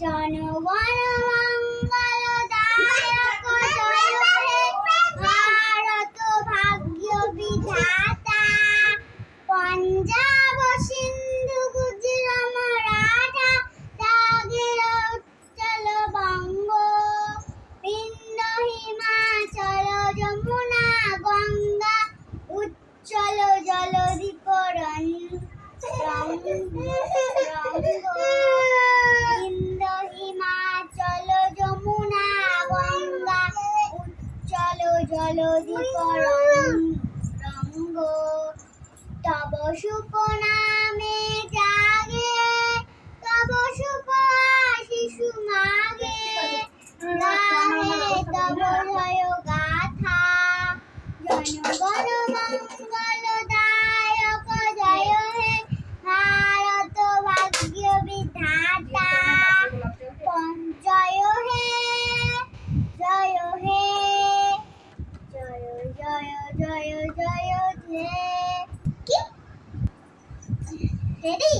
জনগণ মঙ্গলদায়ক জয় হে ভারত ভাগ্য বিধাতা। পঞ্জাব সিন্ধু গুজরাট মারাঠা ত্যাগের উচ্চল বঙ্গ। বিন্দ হিমাচল যমুনা গঙ্গা উচ্চল জলধি তরঙ্গ। বিন্দ হিমাচল যমুনা গঙ্গা উচ্চল জলধি তরঙ্গ। তব শুভ নামে জাগে তব শুভ শিশু মাগে। গাহে তব জয় গাথা জনগণ মঙ্গলদায়ক জয় হে ভারত ভাগ্য বিধাতা। জয় হে জয় হে জয় জয় জয় জয় হে। কি রেডি?